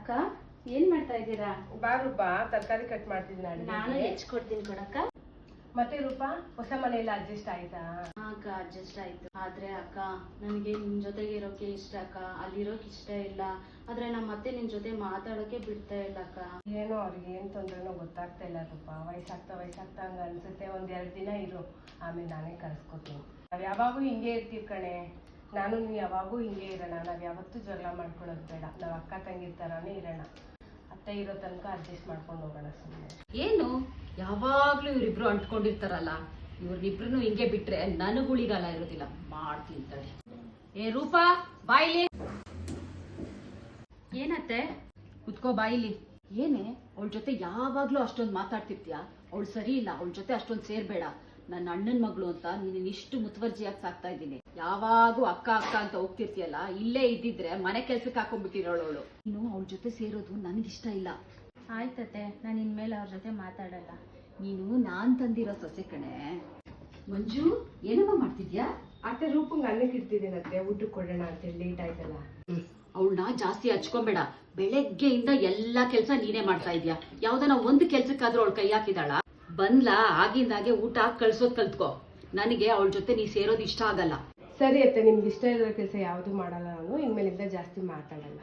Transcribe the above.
ಅಕ್ಕ ಏನ್ ಮಾಡ್ತಾ ಇದ್ದೀರಾ? ಬಾ ರೂಪಾ, ತರಕಾರಿ ಕಟ್ ಮಾಡ್ತಿದ್ದೀನಿ. ನಾನು ಹೆಚ್ಕೊಡ್ತೀನಿ ಕೊಡಕ್ಕ. ಮತ್ತೆ ರೂಪಾ, ಹೊಸ ಮನೆಯಲ್ಲ ಅಡ್ಜಸ್ಟ್ ಆಯ್ತಾ? ಅಕ್ಕ ಅಡ್ಜಸ್ಟ್ ಆಯ್ತು. ಆದ್ರೆ ಅಕ್ಕ ನನಗೆ ನಿನ್ ಜೊತೆಗೆ ಇರೋಕೆ ಇಷ್ಟ ಅಕ್ಕ, ಅಲ್ಲಿರೋಕೆ ಇಷ್ಟ ಇಲ್ಲ. ಆದ್ರೆ ನಮ್ಮ ಮತ್ತೆ ನಿನ್ ಜೊತೆ ಮಾತಾಡೋಕೆ ಬಿಡ್ತಾ ಇಲ್ಲ ಅಕ್ಕ. ಏನೋ ಅವ್ರಿಗೆ ಏನ್ ತೊಂದ್ರೆನೋ ಗೊತ್ತಾಗ್ತಾ ಇಲ್ಲ ರೂಪಾ. ವಯಸ್ಸಾಗ್ತಾ ಹಂಗ ಅನ್ಸುತ್ತೆ. 1-2 ದಿನ ಇರು, ಆಮೇಲೆ ನಾನೇ ಕಳ್ಸ್ಕೊತೀನಿ. ನಾವ್ ಯಾವಾಗೂ ಹಿಂಗೆ ಇರ್ತೀವಿ ಕಣೆ. ನಾನು ನೀವು ಯಾವಾಗೂ ಹಿಂಗೆ ಇರೋಣ. ನಾವ್ ಯಾವತ್ತೂ ಜಗಳ ಮಾಡ್ಕೊಳ್ಳೋದು ಬೇಡ. ನಾವ್ ಅಕ್ಕ ತಂಗಿರ್ ತರಾನೇ ಇರೋಣ. ಅತ್ತೆ ಇರೋ ತನಕ ಅಡ್ಜಸ್ಟ್ ಮಾಡ್ಕೊಂಡು ಹೋಗೋಣ ಸುಮ್ಮನೆ. ಏನು ಯಾವಾಗ್ಲೂ ಇವ್ರಿಬ್ರು ಅಂಟ್ಕೊಂಡಿರ್ತಾರಲ್ಲ, ಇವ್ರಿಬ್ರು ಹಿಂಗೆ ಬಿಟ್ರೆ ನನಗುಳಿಗಾಲ ಇರೋದಿಲ್ಲ. ಮಾಡ್ತೀನಿ ತಡೆ. ಏ ರೂಪಾ, ಬಾಯಿಲಿ. ಏನತ್ತೆ? ಕುತ್ಕೋ ಬಾಯಿಲಿ. ಏನೇ ಅವಳ ಜೊತೆ ಯಾವಾಗ್ಲೂ ಅಷ್ಟೊಂದು ಮಾತಾಡ್ತಿರ್ತೀಯ? ಅವಳು ಸರಿ ಇಲ್ಲ, ಅವಳ ಜೊತೆ ಅಷ್ಟೊಂದು ಸೇರ್ಬೇಡ. ನನ್ನ ಅಣ್ಣನ ಮಗಳು ಅಂತ ನೀನು ಇಷ್ಟು ಮುತುವರ್ಜಿಯಾಗಿ ಸಾಕ್ತಾ ಇದ್ದೀನಿ. ಯಾವಾಗೂ ಅಕ್ಕ ಅಕ್ಕ ಅಂತ ಹೋಗ್ತಿರ್ತೀಯಲ್ಲ, ಇಲ್ಲೇ ಇದ್ದಿದ್ರೆ ಮನೆ ಕೆಲ್ಸಕ್ಕೆ ಹಾಕೊಂಡ್ಬಿಟ್ಟಿರೋಳು ಅವಳು. ನೀನು ಅವಳ ಜೊತೆ ಸೇರೋದು ನನಗಿಷ್ಟ ಇಲ್ಲ. ಆಯ್ತತ್ತೆ, ನಾನು ಇನ್ಮೇಲೆ ಅವ್ರ ಜೊತೆ ಮಾತಾಡಲ್ಲ. ನೀನು ನಾನ್ ತಂದಿರೋ ಸೊಸೆ ಕಣೆ. ಮಂಜು, ಏನಮ್ಮ ಮಾಡ್ತಿದ್ಯಾ? ಅತ್ತೆ ರೂಪಂಗೆ ಅನ್ನಕ್ಕೆ ಇಡ್ತಿದ್ದೀನತ್ತೆ, ಊಟಕ್ಕೆ ಕೊಡೋಣ ಅಂತೇಳಿ. ಲೇಟ್ ಆಯ್ತಲ್ಲ. ಅವಳನ್ನ ಜಾಸ್ತಿ ಹಚ್ಕೊಂಬೇಡ. ಬೆಳಗ್ಗೆಯಿಂದ ಎಲ್ಲಾ ಕೆಲ್ಸ ನೀನೇ ಮಾಡ್ತಾ ಇದ್ಯಾ. ಯಾವ್ದನ ಒಂದು ಕೆಲ್ಸಕ್ಕಾದ್ರೂ ಅವಳು ಕೈ ಹಾಕಿದಾಳ? ಬಂದ್ಲಾ, ಆಗಿಂದಾಗೆ ಊಟ ಕಳ್ಸೋದ್ ಕಲ್ತ್ಕೋ. ನನಗೆ ಅವಳ ಜೊತೆ ನೀ ಸೇರೋದು ಇಷ್ಟ ಆಗಲ್ಲ. ಸರಿ ಅತ್ತೆ, ನಿಮ್ಗೆ ಇಷ್ಟ ಇರೋ ಕೆಲಸ ಯಾವುದು ಮಾಡಲ್ಲ ನಾನು. ಇನ್ಮೇಲಿಂದ ಜಾಸ್ತಿ ಮಾತಾಡಲ್ಲ.